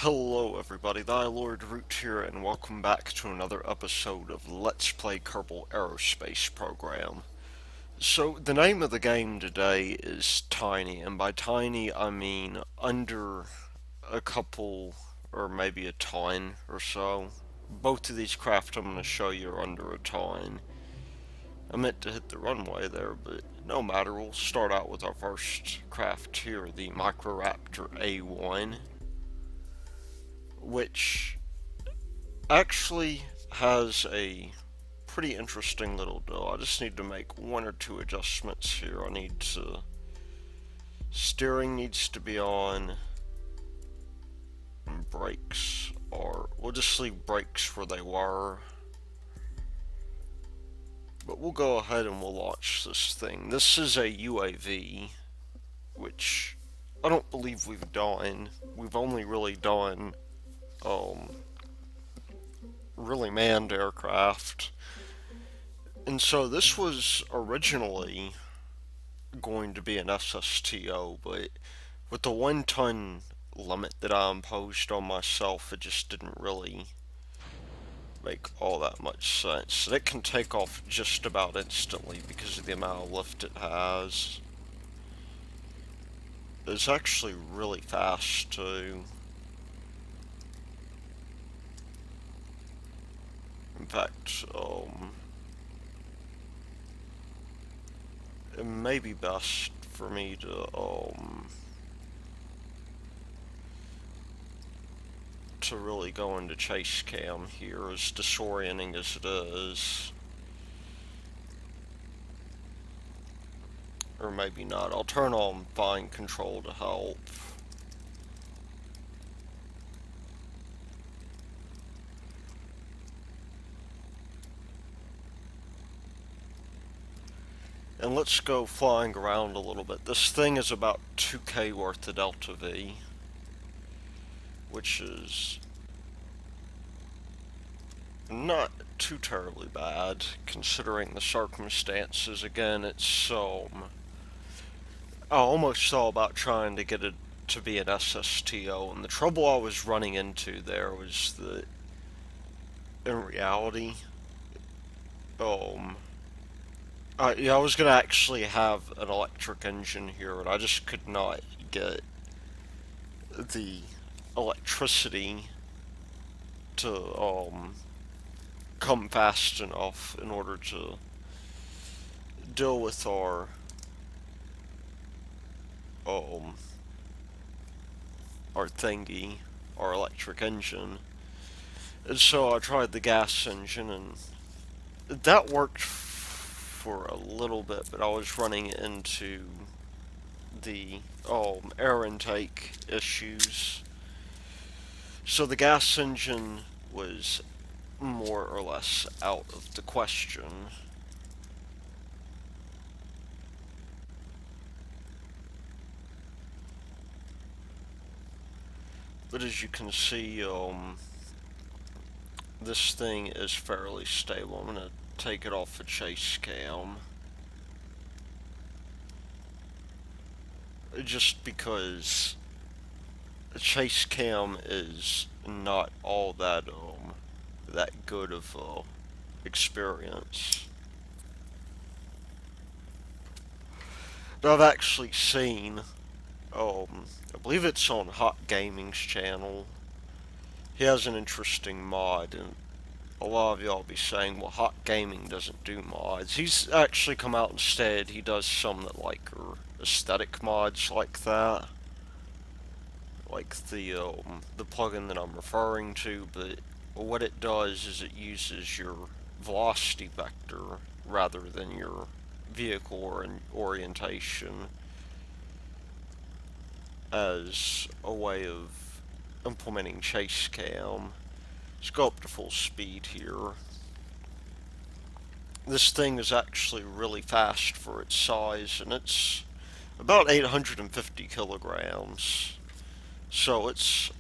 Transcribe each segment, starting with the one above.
Hello everybody, Thy Lord Root here, and welcome back to another episode of Let's Play Kerbal Aerospace program. So, the name of the game today is Tiny, and by tiny I mean under a couple, or maybe a ton or so. Both of these craft I'm going to show you are under a ton. I meant to hit the runway there, but no matter, we'll start out with our first craft here, the Microraptor A1, which actually has a pretty interesting little deal. I just need to make one or two adjustments here. Steering needs to be on, and brakes are, we'll just leave brakes where they were. But we'll go ahead and we'll launch this thing. This is a UAV, which I don't believe we've done. We've only really done, really manned aircraft. And so this was originally going to be an SSTO, but with the 1 ton limit that I imposed on myself, it just didn't really make all that much sense. And it can take off just about instantly because of the amount of lift it has. It's actually really fast too. In fact, it may be best for me to really go into chase cam here, as disorienting as it is. Or maybe not. I'll turn on fine control to help. And let's go flying around a little bit. This thing is about 2K worth of Delta V, which is not too terribly bad considering the circumstances. Again, I almost thought about trying to get it to be an SSTO, and the trouble I was running into there was that in reality, yeah, I was gonna actually have an electric engine here, and I just could not get the electricity to come fast enough in order to deal with um our thingy, our electric engine. And so I tried the gas engine, and that worked for a little bit, but I was running into the air intake issues. So the gas engine was more or less out of the question. But as you can see, this thing is fairly stable. I'm gonna take it off a chase cam, just because a chase cam is not all that that good of a experience. But I've actually seen, I believe it's on Hot Gaming's channel. He has an interesting mod, and a lot of y'all be saying, well, Hot Gaming doesn't do mods. He's actually come out instead. He does some that are aesthetic mods like that, like the plugin that I'm referring to. But what it does is it uses your velocity vector rather than your vehicle orientation as a way of implementing chase cam. Let's go up to full speed here. This thing is actually really fast for its size, and it's about 850 kilograms. So it's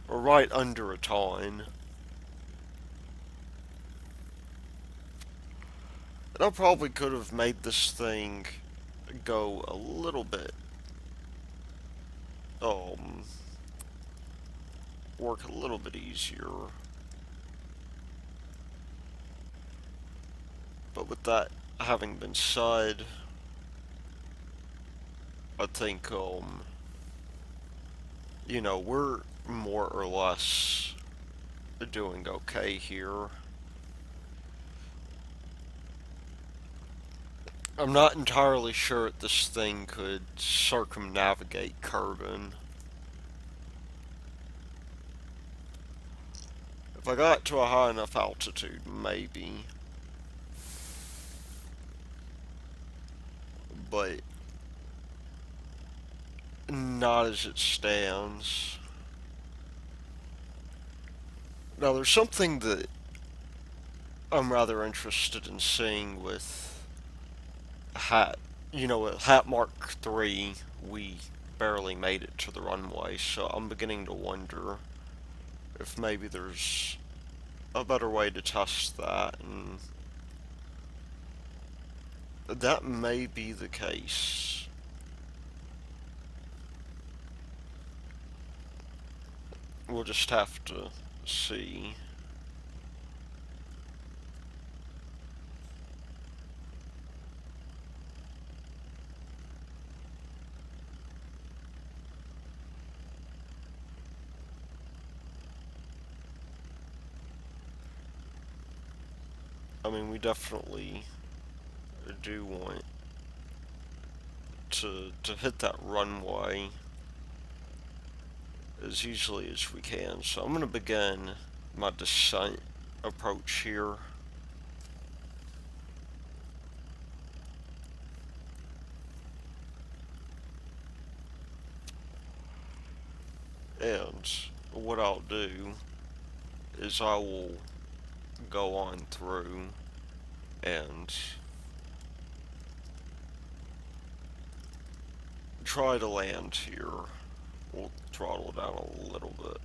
right under a ton. And I probably could have made this thing go a little bit work a little bit easier. But with that having been said, I think, we're more or less doing okay here. I'm not entirely sure if this thing could circumnavigate Kerbin. If I got to a high enough altitude, maybe. But not as it stands. Now, there's something that I'm rather interested in seeing with Hat. With Hat Mark 3, we barely made it to the runway, so I'm beginning to wonder if maybe there's a better way to test that, and that may be the case. We'll just have to see. I mean, we definitely do want to hit that runway as easily as we can. So I'm going to begin my descent approach here. And what I'll do is I will go on through and try to land here. We'll throttle down a little bit.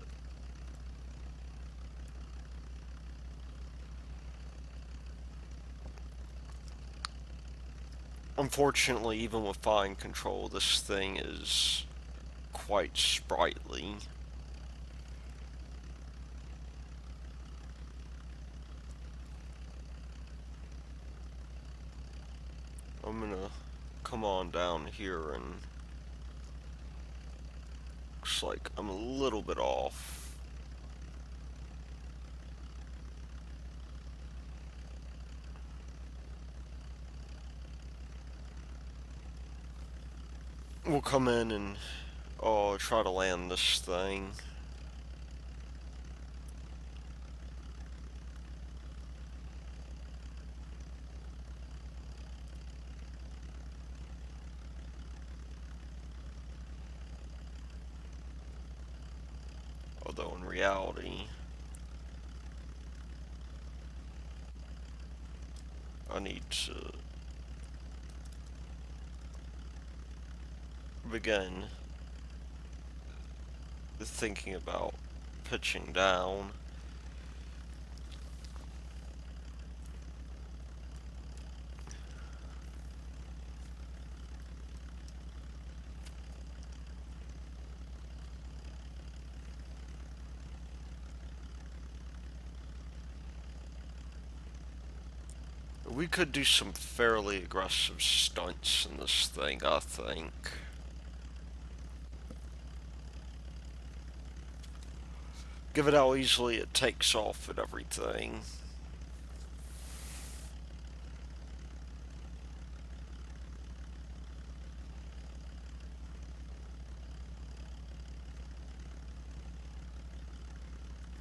Unfortunately, even with fine control, this thing is quite sprightly. I'm gonna come on down here, and looks like I'm a little bit off. We'll come in and try to land this thing. Although in reality, I need to begin thinking about pitching down. We could do some fairly aggressive stunts in this thing, I think. Given how easily it takes off and everything.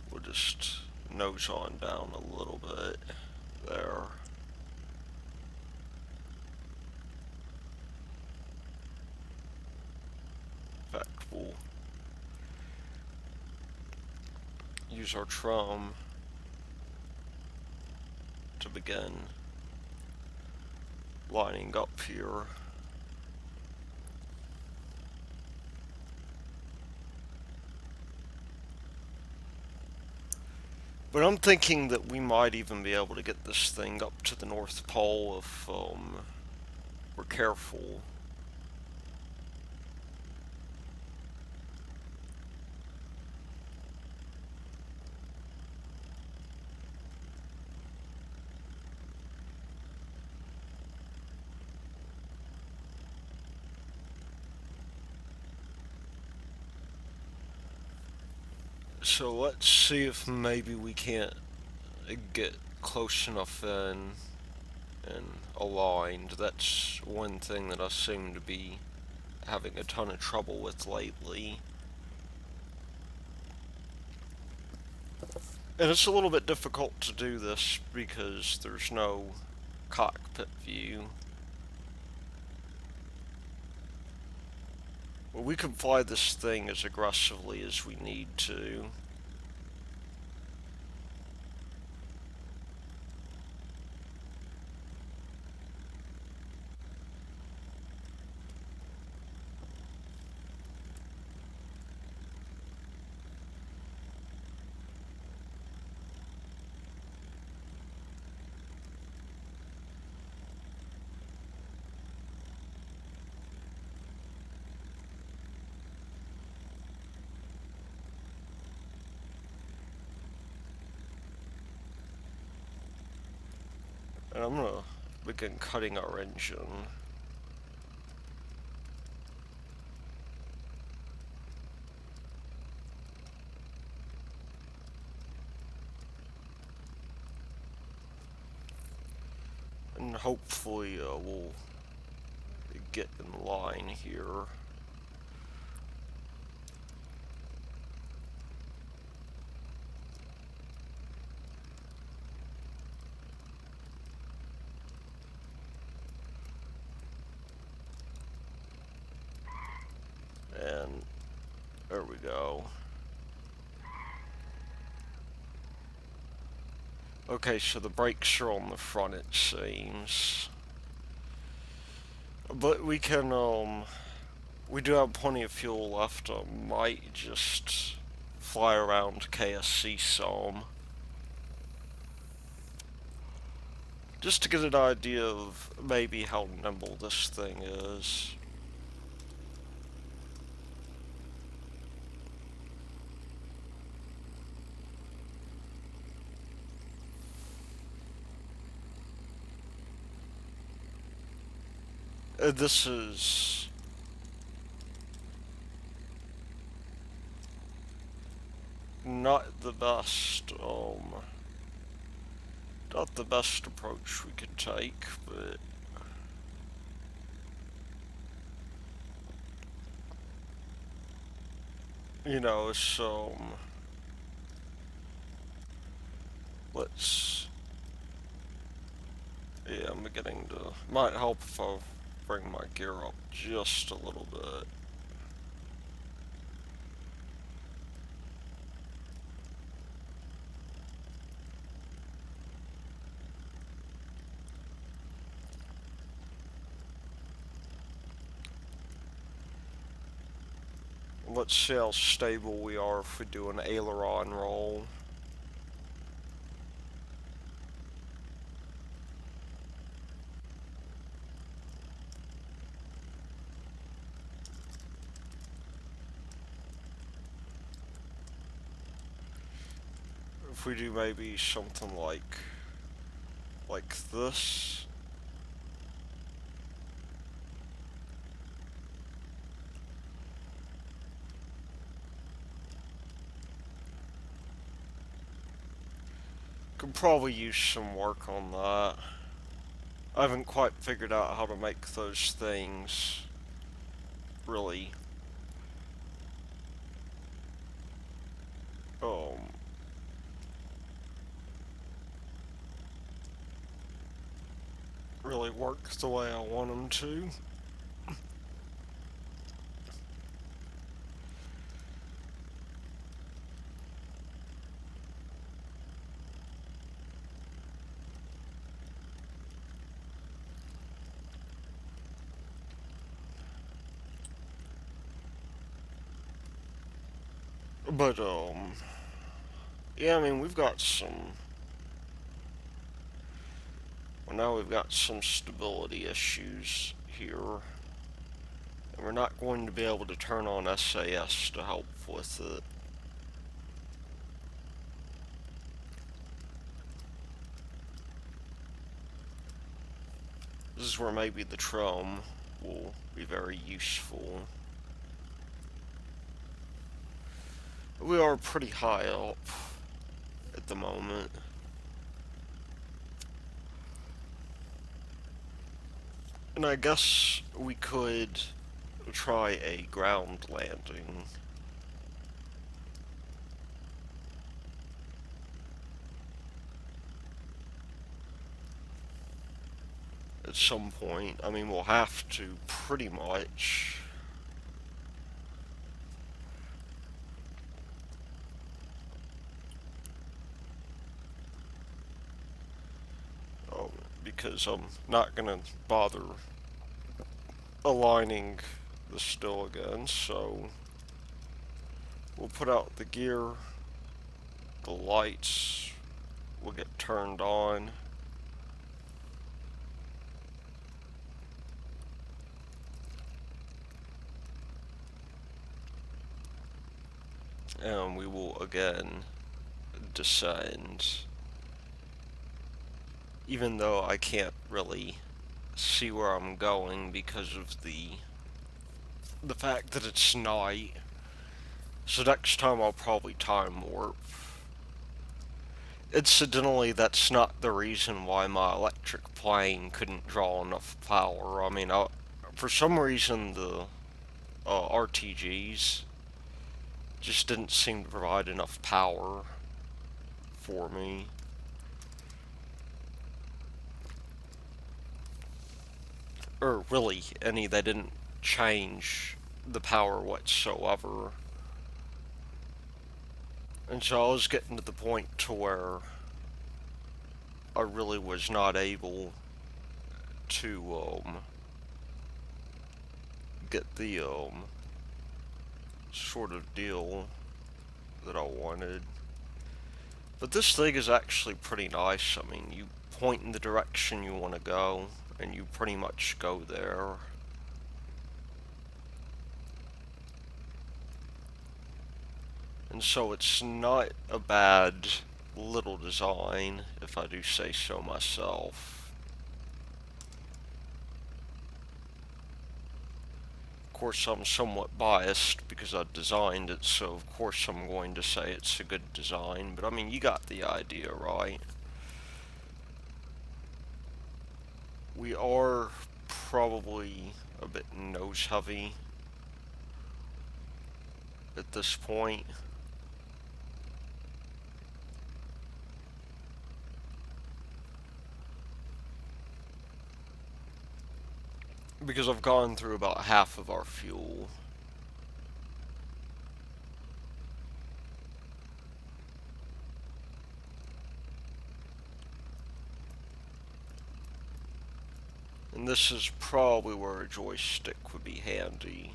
We'll just nose on down a little bit there. In fact, we'll use our trum to begin lining up here. But I'm thinking that we might even be able to get this thing up to the North Pole if we're careful. So let's see if maybe we can't get close enough in and aligned. That's one thing that I seem to be having a ton of trouble with lately. And it's a little bit difficult to do this because there's no cockpit view. Well, we can fly this thing as aggressively as we need to. And I'm gonna begin cutting our engine. And hopefully we'll get in line here. And there we go. Okay, so the brakes are on the front, it seems. But we do have plenty of fuel left. I might just fly around KSC some. Just to get an idea of maybe how nimble this thing is. This is not the best, not the best approach we could take, but you know, so let's, yeah, I'm beginning to, might help if I bring my gear up just a little bit. Let's see how stable we are if we do an aileron roll. If we do maybe something like this. Could probably use some work on that. I haven't quite figured out how to make those things really um really work the way I want them to. But yeah, I mean we've got some, well, now we've got some stability issues here. And we're not going to be able to turn on SAS to help with it. This is where maybe the trum will be very useful. We are pretty high up at the moment. And I guess we could try a ground landing. At some point. I mean, we'll have to, pretty much. Um, because I'm not gonna bother aligning the still again, so we'll put out the gear, the lights will get turned on. And we will again descend. Even though I can't really see where I'm going because of the fact that it's night. So next time I'll probably time warp. Incidentally, that's not the reason why my electric plane couldn't draw enough power. I mean, for some reason the RTGs just didn't seem to provide enough power for me. Or really, they didn't change the power whatsoever. And so I was getting to the point to where I really was not able to get the sort of deal that I wanted. But this thing is actually pretty nice. I mean, you point in the direction you want to go, and you pretty much go there. And so it's not a bad little design, if I do say so myself. Of course, I'm somewhat biased because I designed it, so of course I'm going to say it's a good design, but I mean, you got the idea, right? We are probably a bit nose heavy at this point. Because I've gone through about half of our fuel. And this is probably where a joystick would be handy.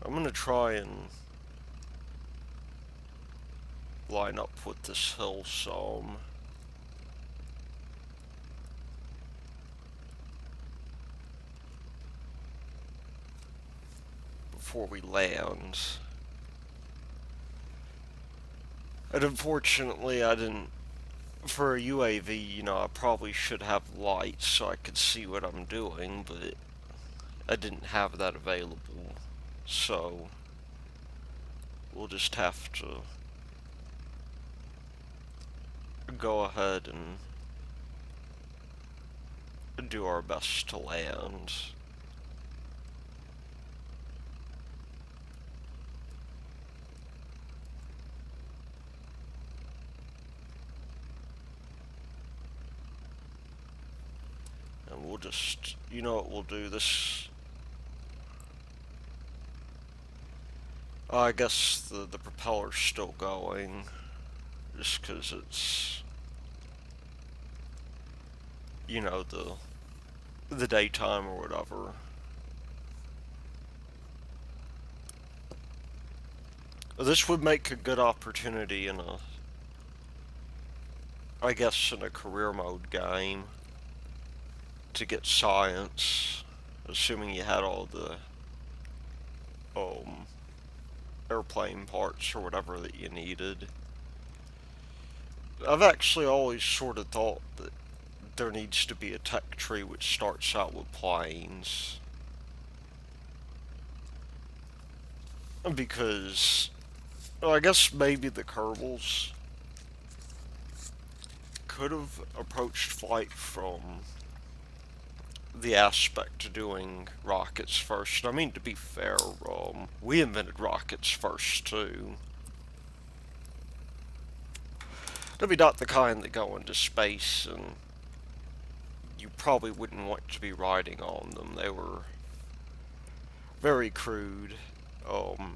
I'm gonna try and line up with this hill some. Before we land. And unfortunately, I didn't. For a UAV, I probably should have lights so I could see what I'm doing, but I didn't have that available. So, we'll just have to go ahead and do our best to land. And we'll just, you know what we'll do, this... I guess the propeller's still going, just because it's, the daytime or whatever. This would make a good opportunity I guess in a career mode game to get science, assuming you had all the um, airplane parts or whatever that you needed. I've actually always sort of thought that there needs to be a tech tree which starts out with planes. Because Well, I guess maybe the Kerbals could have approached flight from the aspect of doing rockets first. I mean, to be fair, we invented rockets first too. Maybe not the kind that go into space, and you probably wouldn't want to be riding on them. They were very crude, um,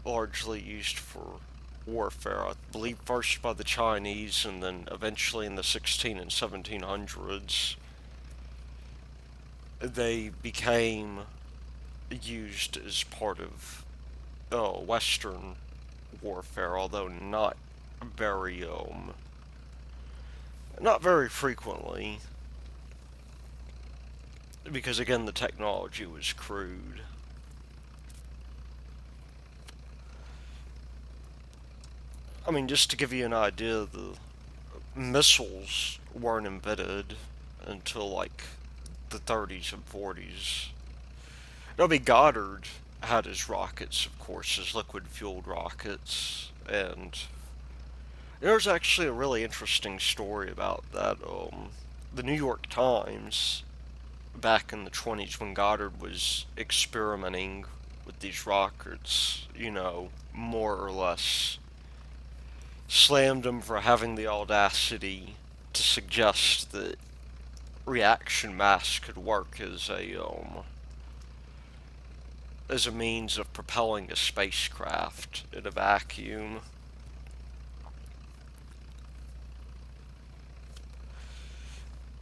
largely used for warfare. I believe first by the Chinese, and then eventually in the 16 and 1700s, they became used as part of Western warfare, although very not very frequently, because again the technology was crude. I mean, just to give you an idea, the missiles weren't invented until like the 30s and 40s. Nobody Goddard had his rockets, of course, his liquid fueled rockets, and there's actually a really interesting story about that. The New York Times, back in the 20s when Goddard was experimenting with these rockets, more or less slammed him for having the audacity to suggest that reaction mass could work as a means of propelling a spacecraft in a vacuum.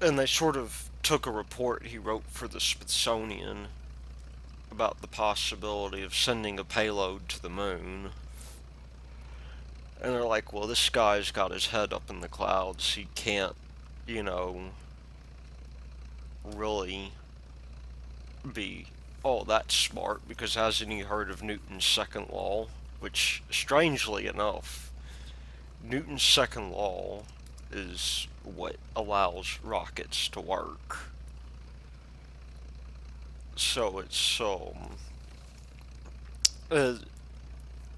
And they sort of took a report he wrote for the Smithsonian about the possibility of sending a payload to the moon. And they're like, well, this guy's got his head up in the clouds. He can't, you know, really be all that smart because hasn't he heard of Newton's second law? Which, strangely enough, Newton's second law is what allows rockets to work. So it's uh,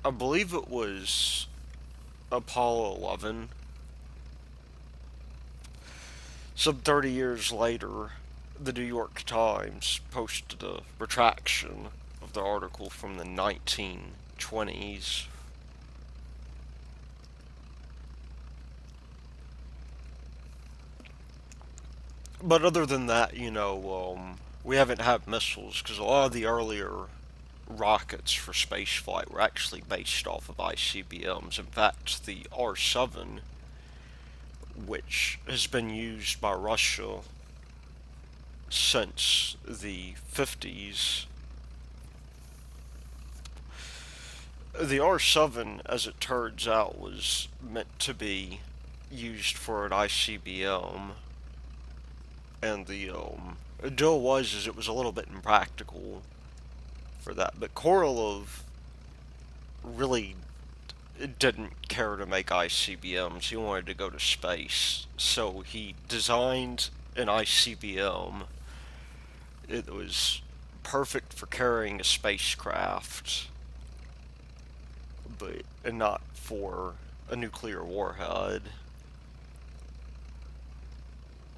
I believe it was Apollo 11. Some 30 years later, the New York Times posted a retraction of the article from the 1920s. But other than that, we haven't had missiles because a lot of the earlier rockets for spaceflight were actually based off of ICBMs. In fact, the R-7, which has been used by Russia since the 50s, the R-7, as it turns out, was meant to be used for an ICBM, and the deal was is it was a little bit impractical for that. But Korolev really didn't care to make ICBMs. He wanted to go to space, so he designed an ICBM. It was perfect for carrying a spacecraft, but not for a nuclear warhead.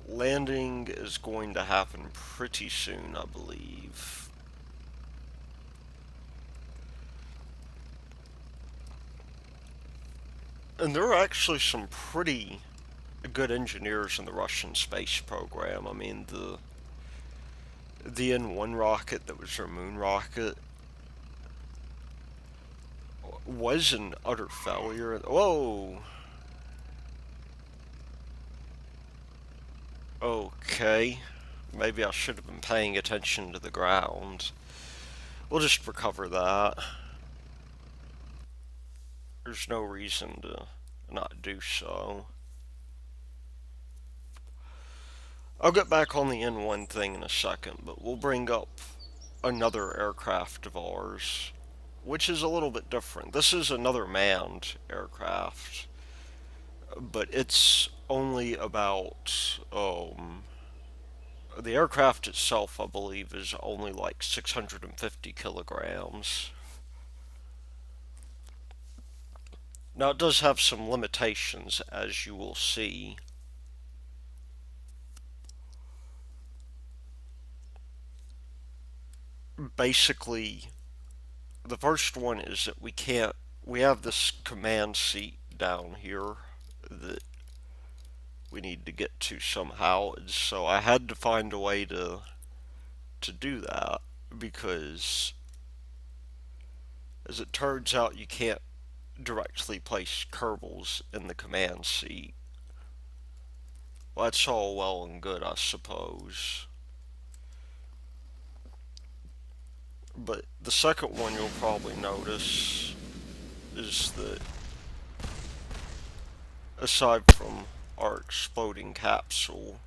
Landing is going to happen pretty soon, I believe. And there are actually some pretty good engineers in the Russian space program. I mean, the N1 rocket that was their moon rocket was an utter failure. Whoa! Okay. Maybe I should have been paying attention to the ground. We'll just recover that. There's no reason to not do so. I'll get back on the N1 thing in a second, but we'll bring up another aircraft of ours, which is a little bit different. This is another manned aircraft, but it's only about the aircraft itself, I believe, is only like 650 kilograms. Now it does have some limitations, as you will see. Basically, the first one is that we have this command seat down here that we need to get to somehow. And so I had to find a way to do that because, as it turns out, you can't directly place Kerbals in the command seat. Well, that's all well and good, I suppose. But the second one you'll probably notice is that aside from our exploding capsule,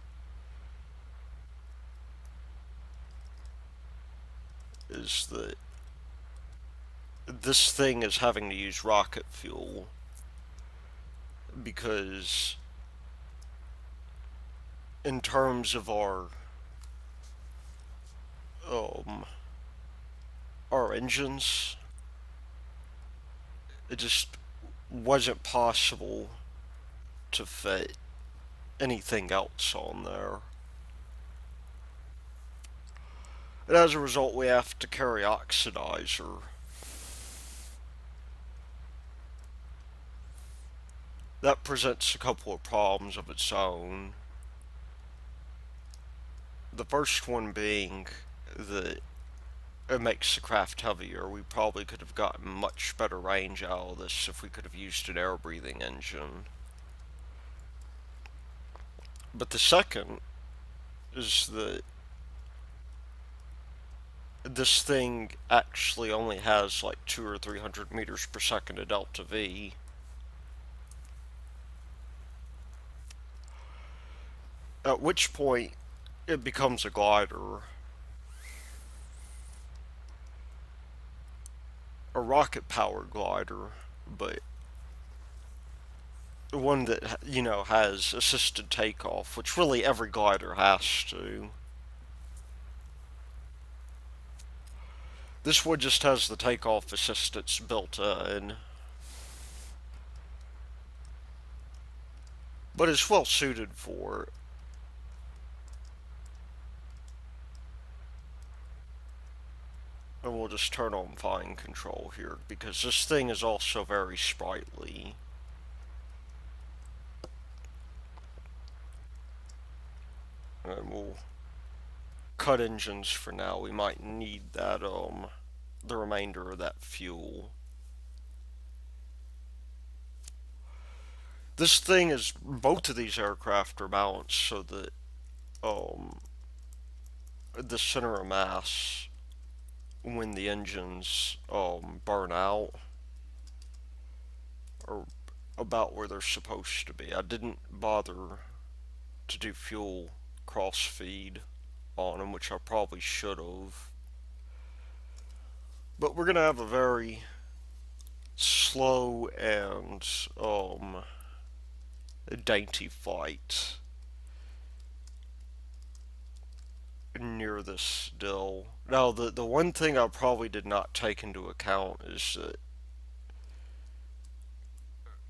is that this thing is having to use rocket fuel because in terms of um our engines, it just wasn't possible to fit anything else on there. And as a result, we have to carry oxidizer. That presents a couple of problems of its own. The first one being that it makes the craft heavier. We probably could have gotten much better range out of this if we could have used an air breathing engine. But the second is that this thing actually only has like 200 or 300 meters per second of delta V. At which point it becomes a glider. A rocket powered glider, but one that, has assisted takeoff, which really every glider has to. This one just has the takeoff assistance built in, but it's well suited for it. And we'll just turn on fine control here because this thing is also very sprightly. And we'll cut engines for now. We might need that the remainder of that fuel. This thing is both of these aircraft are balanced so that um the center of mass when the engines burn out are about where they're supposed to be. I didn't bother to do fuel cross feed on them, which I probably should have. But we're gonna have a very slow and dainty flight near this dill. Now, the one thing I probably did not take into account is that,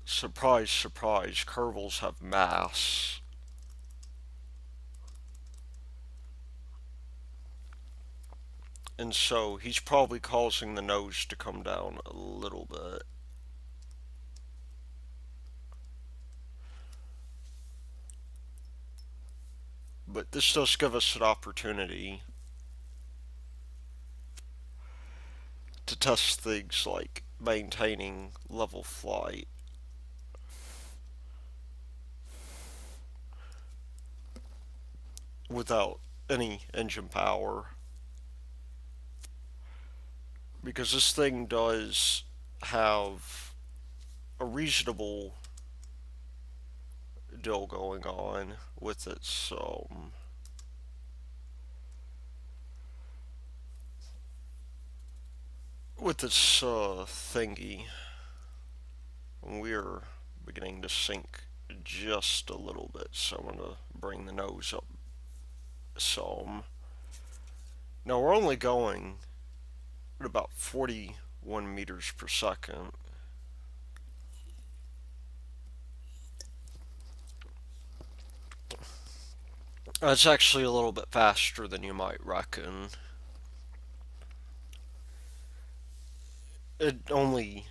surprise, surprise, Kerbals have mass. And so he's probably causing the nose to come down a little bit. But this does give us an opportunity to test things like maintaining level flight without any engine power. Because this thing does have a reasonable deal going on with its thingy. We're beginning to sink just a little bit, so I'm gonna bring the nose up some. Now we're only going at about 41 meters per second. It's actually a little bit faster than you might reckon. It only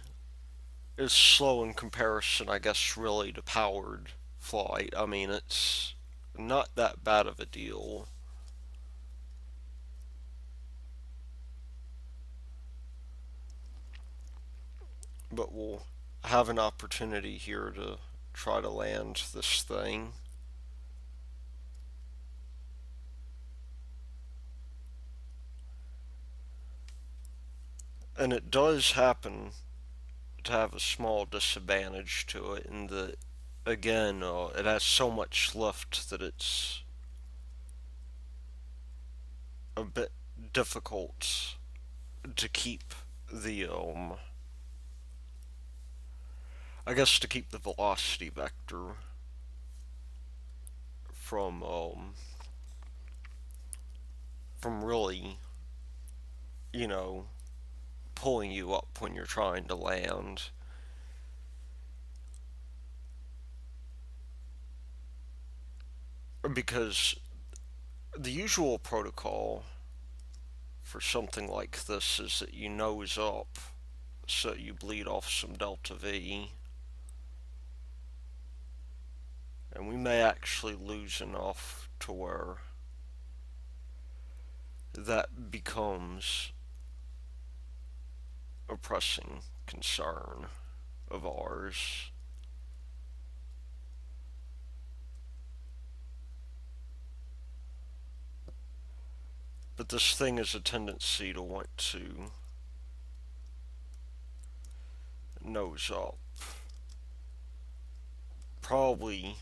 is slow in comparison, I guess, really to powered flight. I mean, it's not that bad of a deal. But we'll have an opportunity here to try to land this thing. And it does happen to have a small disadvantage to it in that, again, it has so much lift that it's a bit difficult to keep the, I guess to keep the velocity vector from, from really, you know, pulling you up when you're trying to land. Because the usual protocol for something like this is that you nose up so you bleed off some delta V, and we may actually lose enough to where that becomes a pressing concern of ours. But this thing has a tendency to want to nose up. Probably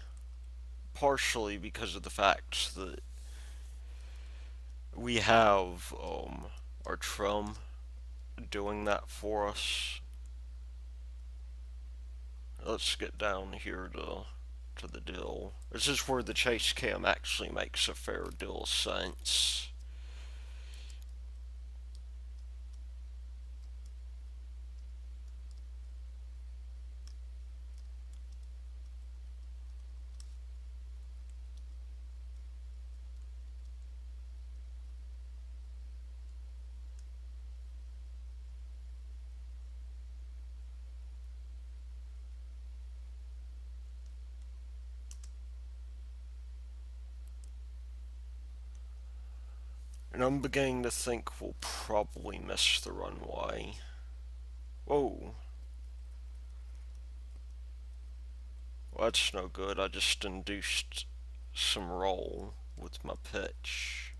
partially because of the fact that we have our trim doing that for us. Let's get down here to the deal. This is where the chase cam actually makes a fair deal of sense. And I'm beginning to think we'll probably miss the runway. Whoa. Well, that's no good. I just induced some roll with my pitch.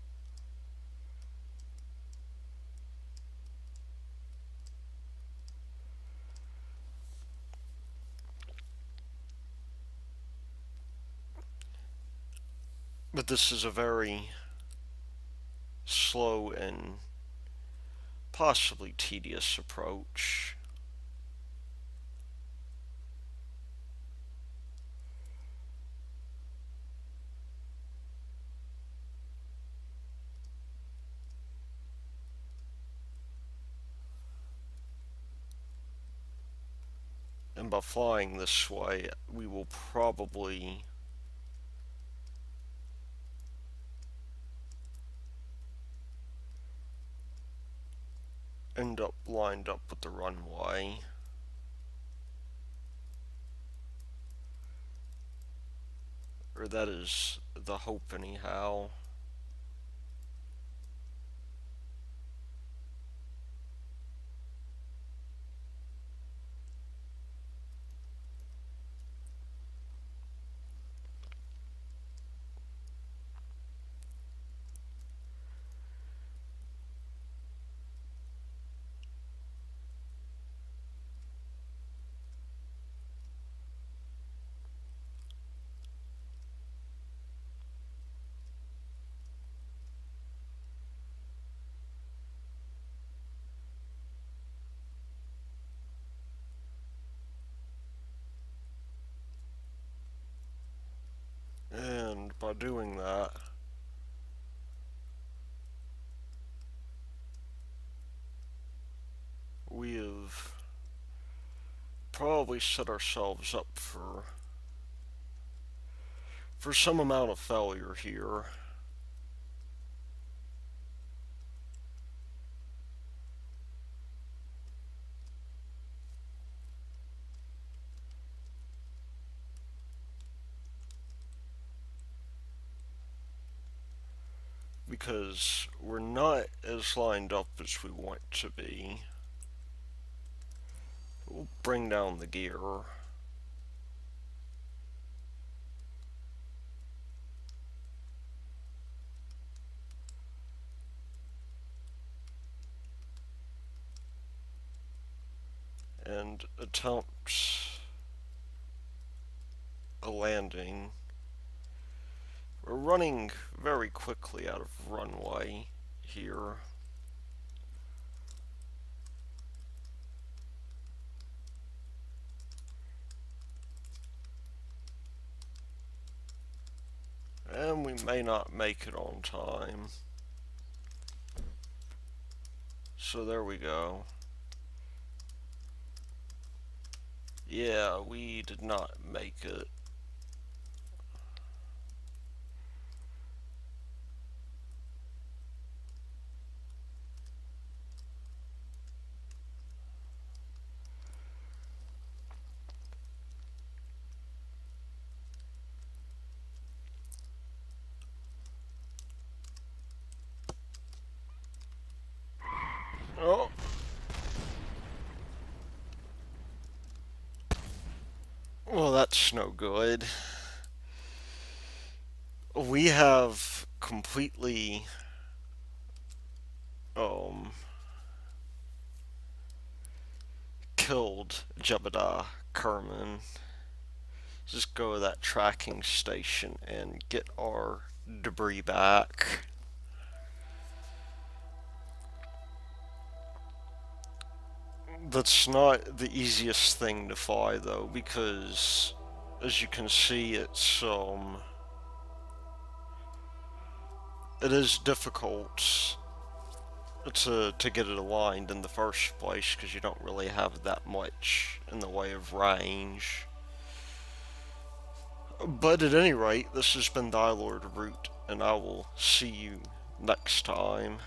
But this is a very slow and possibly tedious approach. And by flying this way, we will probably end up lined up with the runway. Or that is the hope, anyhow. And by doing that, we have probably set ourselves up for some amount of failure here. Because we're not as lined up as we want to be. We'll bring down the gear. And attempt a landing. We're running very quickly out of runway here. And we may not make it on time. So there we go. Yeah, we did not make it. Oh. Well, that's no good. We have completely um killed Jebediah Kerman. Just go to that tracking station and get our debris back. That's not the easiest thing to fly though, because as you can see, it is difficult to get it aligned in the first place because you don't really have that much in the way of range. But at any rate, this has been the Lord Root, and I will see you next time.